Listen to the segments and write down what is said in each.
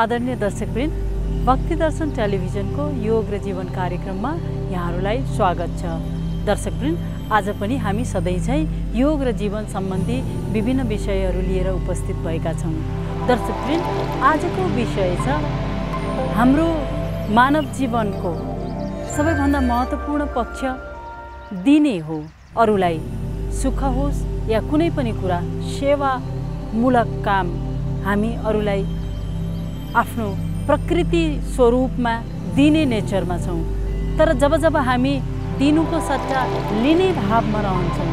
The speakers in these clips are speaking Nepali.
आदरणीय दर्शकवृन्द, भक्ति दर्शन टेलिभिजनको योग र जीवन कार्यक्रममा यहाँहरूलाई स्वागत छ। दर्शकवृन्द, आज पनि हामी सधैँ चाहिँ योग र जीवन सम्बन्धी विभिन्न विषयहरू लिएर उपस्थित भएका छौँ। दर्शकवृन्द, आजको विषय छ हाम्रो मानव जीवनको सबैभन्दा महत्त्वपूर्ण पक्ष दिने हो। अरूलाई सुख होस् या कुनै पनि कुरा सेवामूलक काम हामी अरूलाई आफ्नो प्रकृति स्वरूपमा दिने नेचरमा छौँ। तर जब हामी दिनुको सट्टा लिने भावमा रहन्छौँ,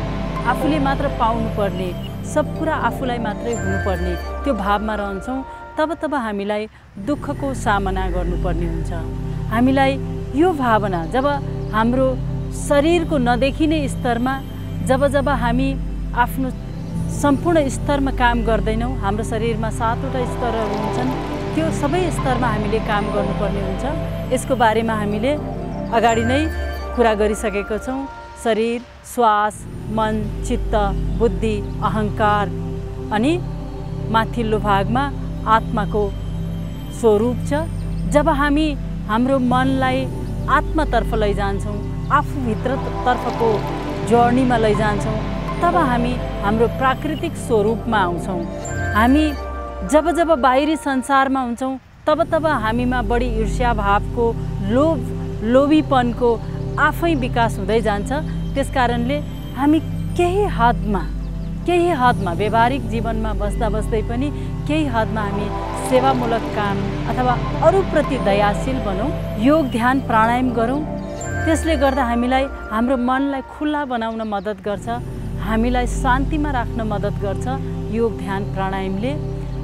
आफूले मात्र पाउनुपर्ने, सब कुरा आफूलाई मात्रै हुनुपर्ने त्यो भावमा रहन्छौँ, तब हामीलाई दुःखको सामना गर्नुपर्ने हुन्छ। हामीलाई यो भावना जब हाम्रो शरीरको नदेखिने स्तरमा जब हामी आफ्नो सम्पूर्ण स्तरमा काम गर्दैनौँ, हाम्रो शरीरमा 7वटा स्तरहरू हुन्छन्, त्यो सबै स्तरमा हामीले काम गर्नुपर्ने हुन्छ। यसको बारेमा हामीले अगाडि नै कुरा गरिसकेका छौँ। शरीर, श्वास, मन, चित्त, बुद्धि, अहङ्कार अनि माथिल्लो भागमा आत्माको स्वरूप छ। जब हामी हाम्रो मनलाई आत्मातर्फ लैजान्छौँ, आफूभित्रतर्फको जर्नीमा लैजान्छौँ, तब हामी हाम्रो प्राकृतिक स्वरूपमा आउँछौँ। हामी जब बाहिरी संसारमा हुन्छौँ, तब हामीमा बढी ईर्ष्या भावको, लोभीपनको आफै विकास हुँदै जान्छ। त्यसकारणले हामी केही हदमा व्यवहारिक जीवनमा बस्दै पनि केही हदमा हामी सेवामूलक काम अथवा अरूप्रति दयाशील बनौँ, योग ध्यान प्राणायाम गरौँ। त्यसले गर्दा हामीलाई हाम्रो मनलाई खुल्ला बनाउन मद्दत गर्छ, हामीलाई शान्तिमा राख्न मद्दत गर्छ। योग ध्यान प्राणायामले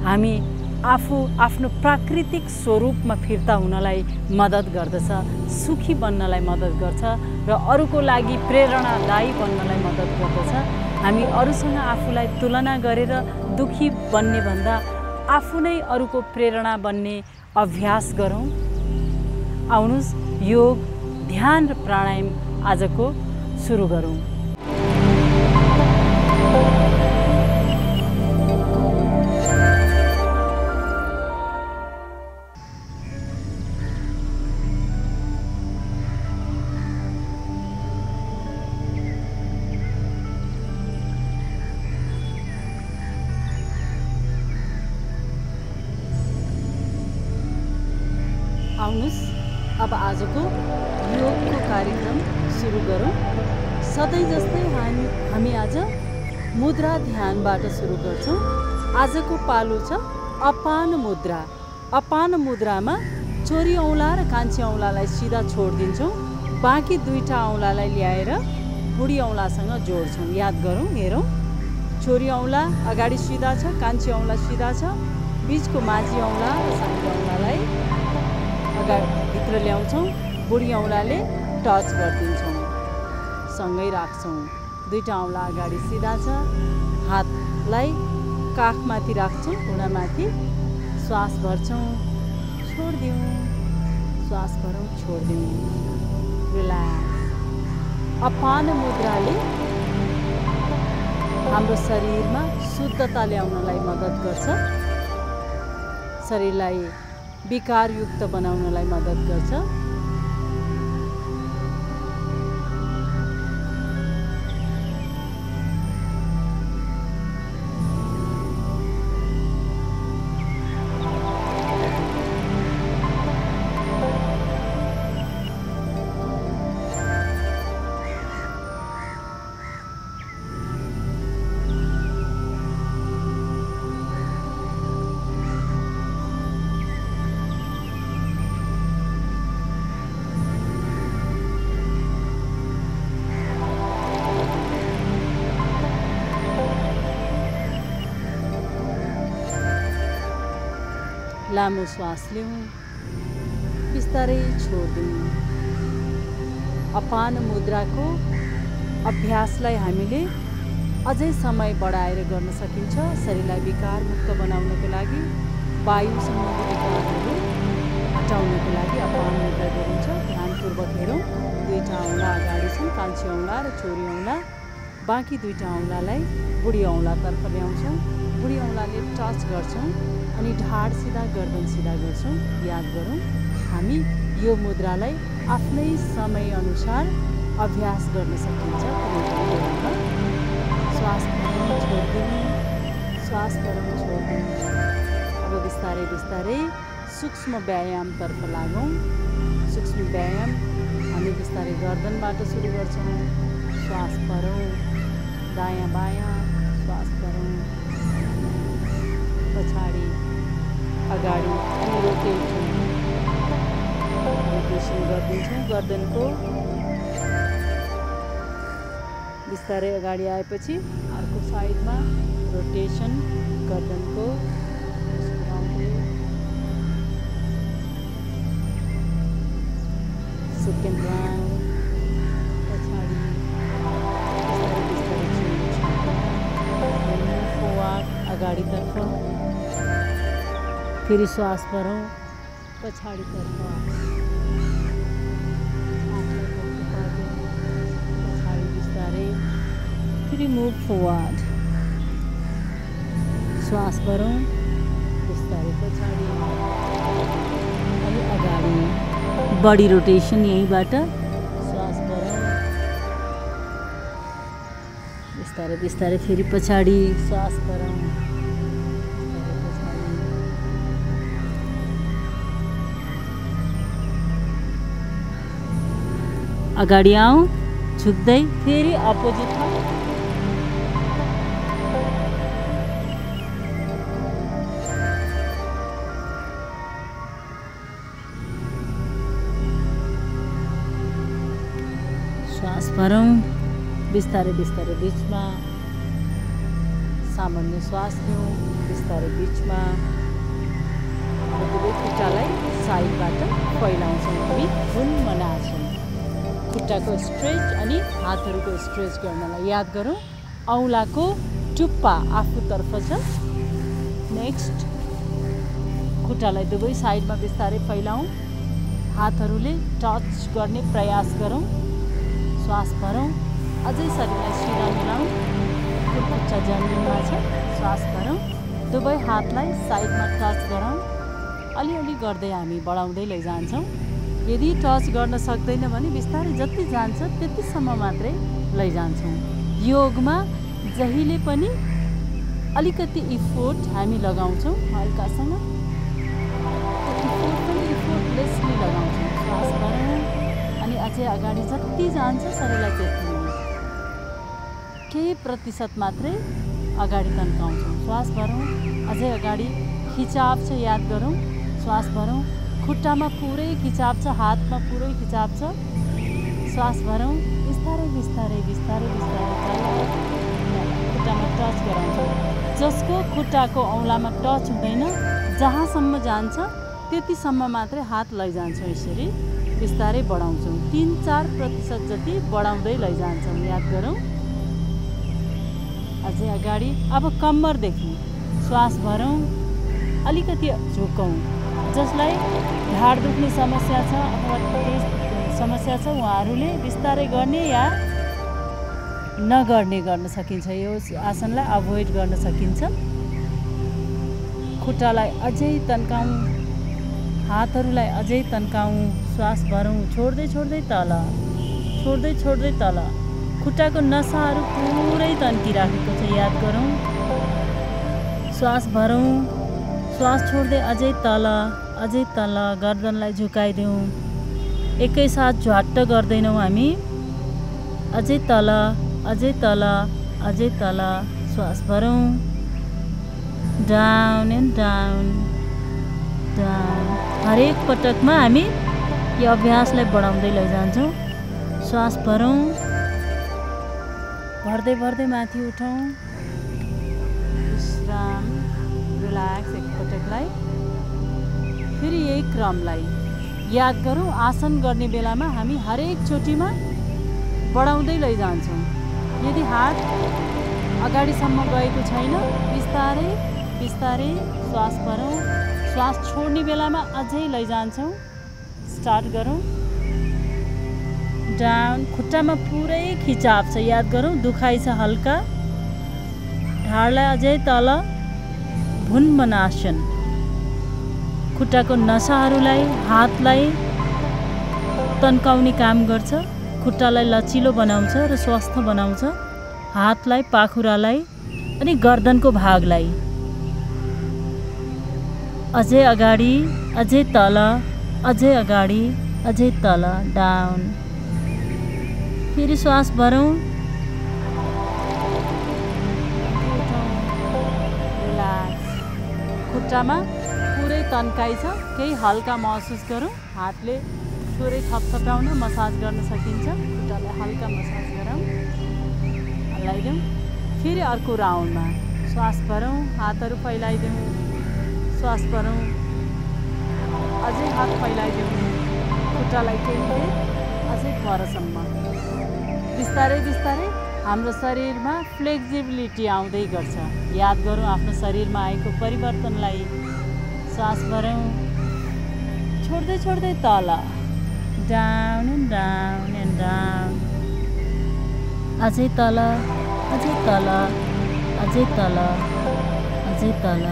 हामी आफ्नो प्राकृतिक स्वरूपमा फिर्ता हुनलाई मद्दत गर्दछ, सुखी बन्नलाई मद्दत गर्छ र अरूको लागि प्रेरणादायी बन्नलाई मद्दत गर्दछ। हामी अरूसँग आफूलाई तुलना गरेर दुखी बन्ने भन्दा आफू नै अरूको प्रेरणा बन्ने अभ्यास गरौँ। आउनुहोस् योग ध्यान र प्राणायाम आजको सुरु गरौँ। आउनुहोस् अब आजको योगको कार्यक्रम सुरु गरौँ। सधैँ जस्तै हामी आज मुद्रा ध्यानबाट सुरु गर्छौँ। आजको पालो छ अपान मुद्रा। अपान मुद्रामा चोरी औँला र कान्छी औँलालाई सिधा छोडिदिन्छौँ, बाँकी दुईटा औँलालाई ल्याएर बुढी औँलासँग जोड्छौँ। याद गरौँ, हेरौँ, छोरी औँला अगाडि सिधा छ, कान्छी औँला सिधा छ, बिचको माझी औँला र सानो औँलालाई भित्र ल्याउँछौँ, बुढी औँलाले टच गरिदिन्छौँ, सँगै राख्छौँ। दुईटा औँला अगाडि सिधा छ, हातलाई काखमाथि राख्छौँ, घुँडामाथि, श्वास भर्छौँ, छोडिदिउँ, श्वास भरौँ, छोडिदिउँ, रिल्याक्स। अपान मुद्राले हाम्रो शरीरमा शुद्धता ल्याउनलाई मद्दत गर्छ, शरीरलाई विकारयुक्त बनाउनलाई मद्दत गर्छ। लामो श्वास लिउँ, बिस्तारै छोडिदिउँ। अपान मुद्राको अभ्यासलाई हामीले अझै समय बढाएर गर्न सकिन्छ। शरीरलाई विकारमुक्त बनाउनको लागि, वायु सम्बन्धी विकारहरू हटाउनको लागि अपान मुद्रा गरिन्छ। ध्यानपूर्वक हेरौँ, दुईटा औँला अगाडि छन्, कान्छी औँला र छोरी औँला, बाँकी दुईटा औँलालाई बुढी औँलातर्फ ल्याउँछौँ। बुढी औँलाले टच गर्छौँ अनि ढाड सिधा गर्दन सिधा गर्छौँ। याद गरौँ, हामी यो मुद्रालाई आफ्नै समयअनुसार अभ्यास गर्न सकिन्छ। कुनै पनि बेलामा श्वास भरौँ, छोड्दिउँ, श्वास भरौँ, छोड्दिउँ। अब बिस्तारै बिस्तारै सूक्ष्म व्यायामतर्फ लागौँ। सूक्ष्म व्यायाम हामी बिस्तारै गर्दनबाट सुरु गर्छौँ। श्वास भरौँ, दायाँ बायाँ, श्वास भरौँ, पछाडि अगाडि अनि रोटेसन गरिदिन्छौँ। गर्दनको बिस्तारै अगाडि आएपछि अर्को साइडमा रोटेसन गर्दनको। सेकेन्ड राउन्ड पछाडि बिस्तारै बिस्तारै फरवार्ड अगाडितर्फ। फेरि श्वास भरौँ, पछाडितर्फ पछाडि बिस्तारै फेरि मुभ फरवार्ड। श्वास भरौँ, बिस्तारै पछाडि अनि अगाडि। बडी रोटेसन यहीँबाट। श्वास भरौँ, बिस्तारै बिस्तारै फेरि पछाडि। श्वास भरौँ, अगाडि आऊ, झुक्दै फेरि अपोजिटमा। श्वास भरौँ, बिस्तारै बिस्तारै बिचमा सामान्य श्वास लिउँ, बिस्तारै बिचमा। दुवै खुट्टालाई साइडबाट फैलाउँछौँ हामी हनुमानासन। खुट्टाको स्ट्रेच अनि हातहरूको स्ट्रेच गर्नलाई याद गरौँ। औँलाको टुप्पा आफूतर्फ छ। नेक्स्ट खुट्टालाई दुवै साइडमा बिस्तारै फैलाउँ। हातहरूले टच गर्ने प्रयास गरौँ। श्वास भरौँ, अझै शरीरलाई सिधा मिलाउँ। खुट्टा जमिनमा छ। श्वास भरौँ, दुवै हातलाई साइडमा टच गरौँ। अलिअलि गर्दै हामी बढाउँदै लैजान्छौँ। यदि टच गर्न सक्दैन भने बिस्तारै जति जान्छ त्यतिसम्म मात्रै लैजान्छौँ। योगमा जहिले पनि अलिकति इफोर्ट हामी लगाउँछौँ, हल्कासँग। इफोर्ट पनि इफोर्टलेसली लगाउँछौँ। श्वास भरौँ अनि अझै अगाडि जति जान्छ शरीरलाई त्यति केही प्रतिशत मात्रै अगाडि तन्काउँछौँ। श्वास भरौँ, अझै अगाडि खिचाव छ, याद गरौँ। श्वास भरौँ, खुट्टामा पुरै खिचाव छ, हातमा पुरै खिचाव छ। श्वास भरौँ, बिस्तारै बिस्तारै बिस्तारै बिस्तारै खुट्टामा टच गराउँछौँ। जसको खुट्टाको औँलामा टच हुँदैन, जहाँसम्म जान्छ त्यतिसम्म मात्रै हात लैजान्छौँ। यसरी बिस्तारै बढाउँछौँ। 3-4% जति बढाउँदै लैजान्छौँ, याद गरौँ। अझै अगाडि। अब कम्मरदेखि श्वास भरौँ, अलिकति झुकौँ। जसलाई ढाड दुख्ने समस्या छ अथवा समस्या छ उहाँहरूले बिस्तारै गर्ने या नगर्ने गर्न सकिन्छ। यो आसनलाई अभोइड गर्न सकिन्छ। खुट्टालाई अझै तन्काउँ, हातहरूलाई अझै तन्काउँ। श्वास भरौँ, छोड्दै छोड्दै तल, छोड्दै छोड्दै तल। खुट्टाको नसाहरू पुरै तन्किराखेको छ, याद गरौँ। श्वास भरौँ, श्वास छोड्दै अझै तल, अझै तल। गर्दनलाई झुकाइदिउँ। एकैसाथ झ्वाट्ट गर्दैनौँ हामी। अझै तल, अझै तल, अझै तल। श्वास भरौँ, डाउन एन्ड डाउन, डाउन। हरेक पटकमा हामी यो अभ्यासलाई बढाउँदै लैजान्छौँ। श्वास भरौँ, भर्दै भर्दै माथि उठौँ। विश्राम, रिल्याक्स एकपटकलाई। फेरि यही क्रमलाई याद गरौँ। आसन गर्ने बेलामा हामी हरेक चोटिमा बढाउँदै लैजान्छौँ। यदि हात अगाडिसम्म गएको छैन, बिस्तारै बिस्तारै श्वास भरौँ। श्वास छोड्ने बेलामा अझै लैजान्छौँ। स्टार्ट गरौँ। डाउन। खुट्टामा पुरै खिचाव छ, याद गरौँ। दुखाइ छ हल्का। ढाडलाई अझै तल, भुन्मनासन। खुट्टाको नसाहरूलाई, हातलाई तन्काउने काम गर्छ। खुट्टालाई लचिलो बनाउँछ र स्वस्थ बनाउँछ। हातलाई, पाखुरालाई अनि गर्दनको भागलाई। अझै अगाडि, अझै तल, अझै अगाडि, अझै तल, डाउन। फेरि श्वास भरौँ। रिल्याक्स। खुट्टामा पुरै तन्काइ छ, केही हल्का महसुस गरौँ। हातले थोरै थपथपाउन, मसाज गर्न सकिन्छ। खुट्टालाई हल्का मसाज गरौँ, हल्लाइदिउँ। फेरि अर्को राउन्डमा श्वास भरौँ, हातहरू फैलाइदिउँ। श्वास भरौँ, अझै हात फैलाइदिउँ। खुट्टालाई केही बेर अझै परसम्म। बिस्तारै बिस्तारै हाम्रो शरीरमा फ्लेक्सिबिलिटी आउँदै गर्छ। याद गरौँ आफ्नो शरीरमा आएको परिवर्तनलाई। श्वास भरौँ, छोड्दै छोड्दै तल, down and down and down. अझै तल, अझै तल, अझै तल, अझै तल।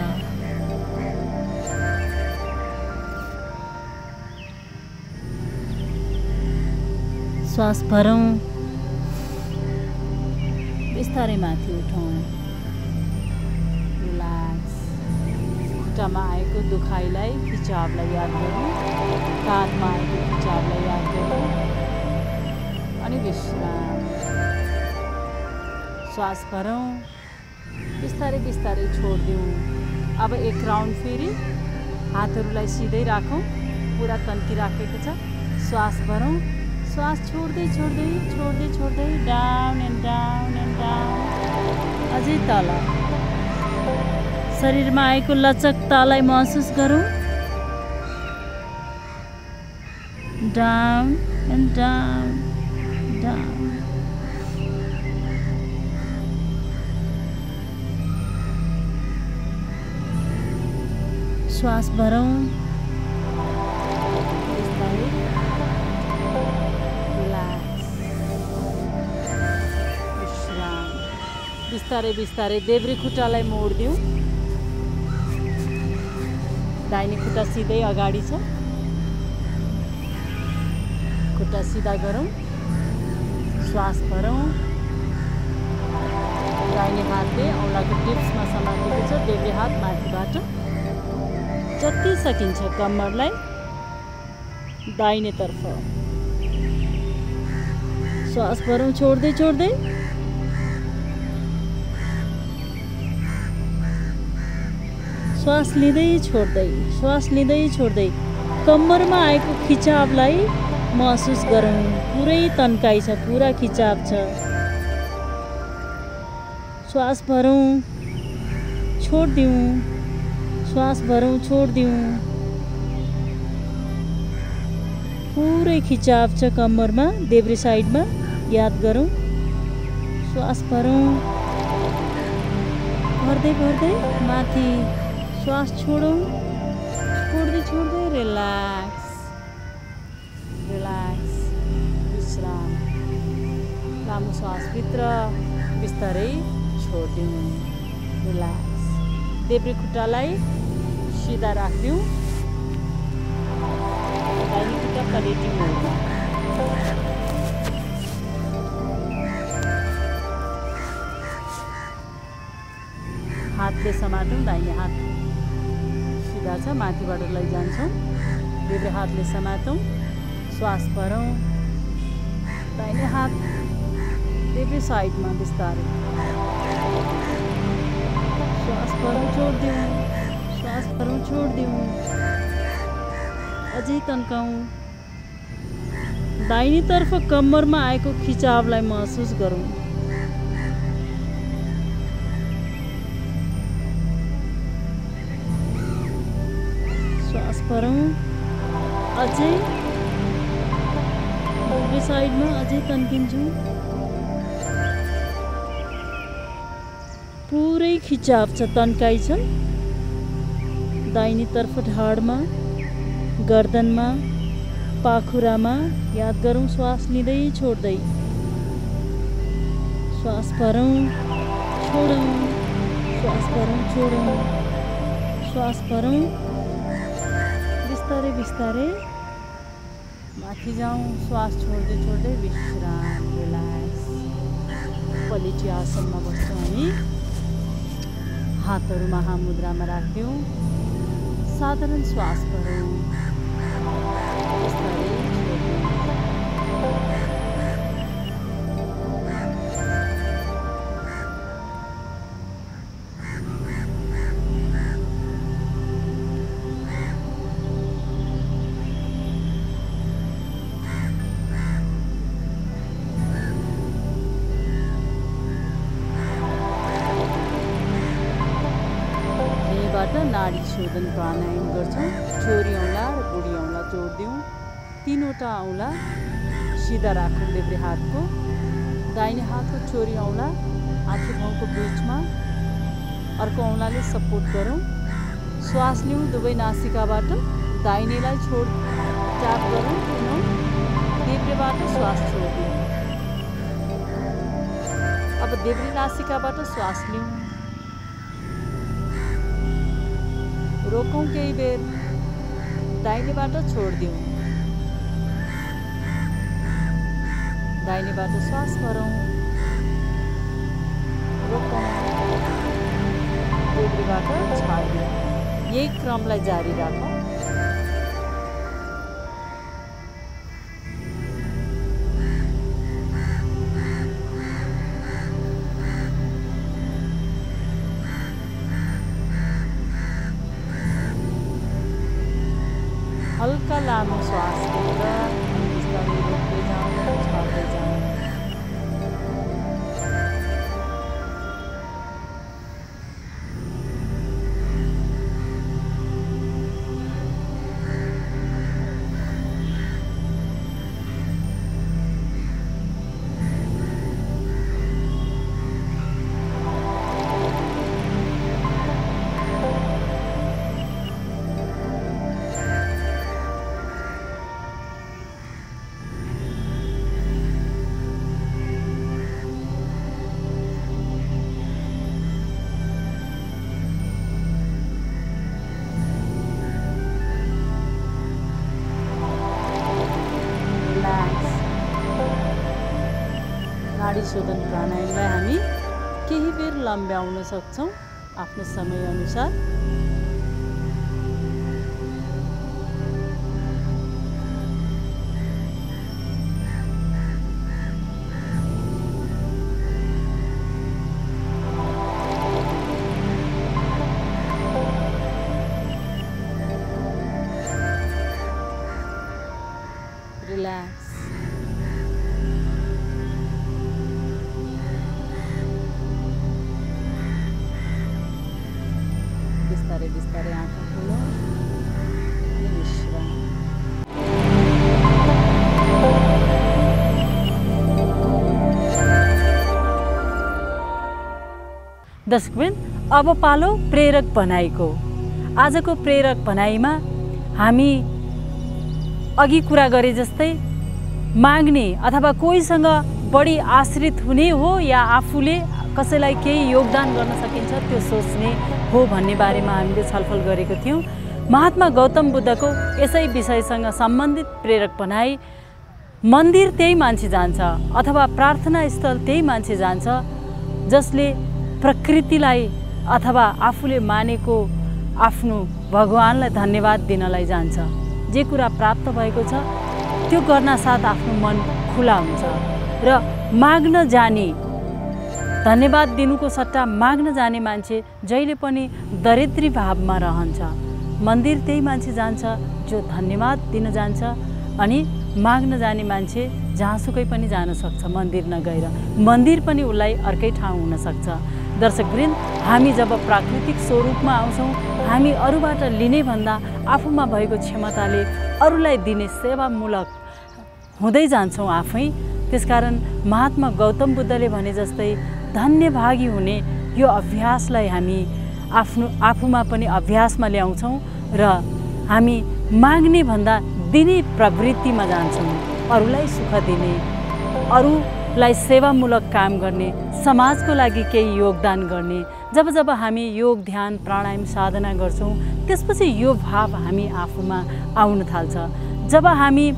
श्वास भरौँ, बिस्तारै माथि उठाउँ। रिल्याक्स। खुट्टामा आएको दुखाइलाई, खिचावलाई याद गरौँ। काँधमा आएको खिचावलाई याद गरौँ अनि विश्राम। श्वास भरौँ, बिस्तारै बिस्तारै छोडिदिउँ। अब एक राउन्ड फेरि हातहरूलाई सिधै राखौँ, पुरा तन्किराखेको छ। श्वास भरौँ, श्वास छोड्दै छोड्दै छोड्दै छोड्दै down and down and down. अझै तल। शरीरमा आएको लचकतालाई महसुस गरौँ। Down and down, down. श्वास भरौँ। बिस्तारै बिस्तारै देब्रे खुट्टालाई मोडिदिउँ। दाहिने खुट्टा सिधै अगाडि छ। खुट्टा सिधा गरौँ। श्वास भरौँ। दाहिने हातले औँलाको टिप्समा समातेको छ, देब्रे हात माथिबाट। जति सकिन्छ कम्मरलाई दाहिनेतर्फ। श्वास भरौँ, छोड्दै छोड्दै। श्वास लिँदै छोड्दै, श्वास लिँदै छोड्दै। कम्मरमा आएको खिचावलाई महसुस गरौँ। पुरै तन्काइ छ, पुरा खिचाव छ। श्वास भरौँ, छोडिदिउँ। श्वास भरौँ, छोडिदिउँ। पुरै खिचाव छ कम्मरमा, देब्रे साइडमा, याद गरौँ। श्वास भरौँ, भर्दै भर्दै माथि। श्वास छोडौँ, छोड्दै छोड्दै रिल्याक्स, रिल्याक्स, विश्राम। लामो श्वासभित्र बिस्तारै छोडिदिउँ, रिल्याक्स। देब्रे खुट्टालाई सिधा राखिदिउँ। दाहिने खुट्टा पलेटी मोडमा। हातले समातौँ, दाहिने हात सिधा छ, माथिबाट लैजान्छौँ। देब्रे हातले समातौँ। श्वास भरौँ। दाहिने हात देब्रे साइडमा बिस्तारै। श्वास भरौँ, छोडिदिउँ। श्वास भरौँ, छोडिदिउँ। अझै तन्काउँ। दाहिनेतर्फ कम्मरमा आएको खिचावलाई महसुस गरौँ। श्वास भरौँ। अझै देब्रे साइडमा अझै तन्किन्छौँ। पुरै खिचाव छ, तन्काइ छ। दाहिनेतर्फ ढाडमा, गर्दनमा पाखुरामा याद गरौँ श्वास लिँदै छोड्दै। श्वास भरौँ छोडौँ, श्वास भरौँ छोडौँ, श्वास भरौँ। बिस्तारै बिस्तारै माथि जाउँ, श्वास छोड्दै छोड्दै विश्राम, रिल्याक्स। पलेटी आसनमा बस्छौँ हामी। हातहरू महामुद्रामा राख्दिउँ। साधारण श्वास भरौँ, बिस्तारै छोड्दिउँ। नाडी शोधन प्राणायाम गर्छौँ। छोरी औँला र बुढी औँला जोड्दिउँ। तीनवटा औँला सिधा राखौँ देब्रे हातको। दाहिने हातको छोरी औँला आँखी भाउको बिचमा, अर्को औँलाले सपोर्ट गरौँ। श्वास लिउँ दुवै नासिकाबाट। दाहिनेलाई ट्याप गरौँ, देब्रेबाट श्वास छोड्दिउँ। अब देब्रे नासिकाबाट श्वास लिउँ, रोकौँ केही बेर, दाहिनेबाट छोड्दिउँ। दाहिनेबाट श्वास भरौँ, रोकौँ, देब्रेबाट छाड्दिउँ। यही क्रमलाई जारी राखौँ। हल्का लामो श्वास लिएर बिस्तारै रोक्दै जाउँ, छाड्दै जाउँ। नाडी शोधन प्राणायामलाई हामी केही बेर लम्ब्याउन सक्छौँ आफ्नो समयअनुसार। रिल्याक्स। बिस्तारै बिस्तारै आँखा खोलो अनि विश्राम। दर्शकवृन्द, अब पालो प्रेरक भनाइको। आजको प्रेरक भनाइमा हामी अघि कुरा गरे जस्तै माग्ने अथवा कोहीसँग बढी आश्रित हुने हो या आफूले कसैलाई केही योगदान गर्न सकिन्छ त्यो सोच्ने हो भन्ने बारेमा हामीले छलफल गरेको थियौँ। महात्मा गौतम बुद्धको यसै विषयसँग सम्बन्धित प्रेरक भनाइ, मन्दिर त्यही मान्छे जान्छ अथवा प्रार्थना स्थल त्यही मान्छे जान्छ जसले प्रकृतिलाई अथवा आफूले मानेको आफ्नो भगवानलाई धन्यवाद दिनलाई जान्छ। जे कुरा प्राप्त भएको छ त्यो गर्न साथ आफ्नो मन खुला हुन्छ र माग्न जाने, धन्यवाद दिनुको सट्टा माग्न जाने मान्छे जहिले पनि दरिद्री भावमा रहन्छ। मन्दिर त्यही मान्छे जान्छ जो धन्यवाद दिन जान्छ अनि माग्न जाने मान्छे जहाँसुकै पनि जान सक्छ मन्दिर नगएर। मन्दिर पनि उसलाई अर्कै ठाउँ हुन सक्छ। दर्शकवृन्द, हामी जब प्राकृतिक स्वरूपमा आउँछौँ हामी अरूबाट लिने भन्दा आफूमा भएको क्षमताले अरूलाई दिने सेवामूलक हुँदै जान्छौँ आफै। त्यसकारण महात्मा गौतम बुद्धले भने जस्तै धन्यभागी हुने यो अभ्यासलाई हामी आफूमा पनि अभ्यासमा ल्याउँछौँ र हामी माग्ने भन्दा दिने प्रवृत्तिमा जान्छौँ, अरूलाई सुख दिने, अरूलाई सेवामूलक काम गर्ने, समाजको लागि केही योगदान गर्ने। जब जब हामी योग ध्यान प्राणायाम साधना गर्छौँ त्यसपछि यो भाव हामी आफूमा आउन थाल्छ। जब हामी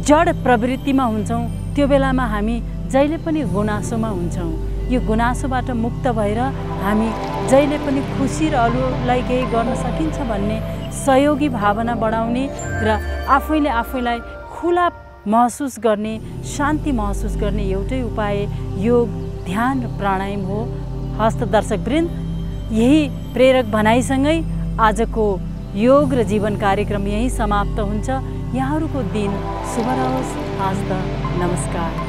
जड प्रवृत्तिमा हुन्छौँ त्यो बेलामा हामी जहिले पनि गुनासोमा हुन्छौँ। यो गुनासोबाट मुक्त भएर हामी जहिले पनि खुसी र अरूलाई केही गर्न सकिन्छ भन्ने सहयोगी भावना बढाउने र आफैले आफैलाई खुला महसुस गर्ने, शान्ति महसुस गर्ने एउटै उपाय योग ध्यान र प्राणायाम हो। हस्त दर्शकवृन्द, यही प्रेरक भनाइसँगै आजको योग र जीवन कार्यक्रम यही समाप्त हुन्छ। यहाँहरूको दिन शुभ रहोस्। हस्त नमस्कार।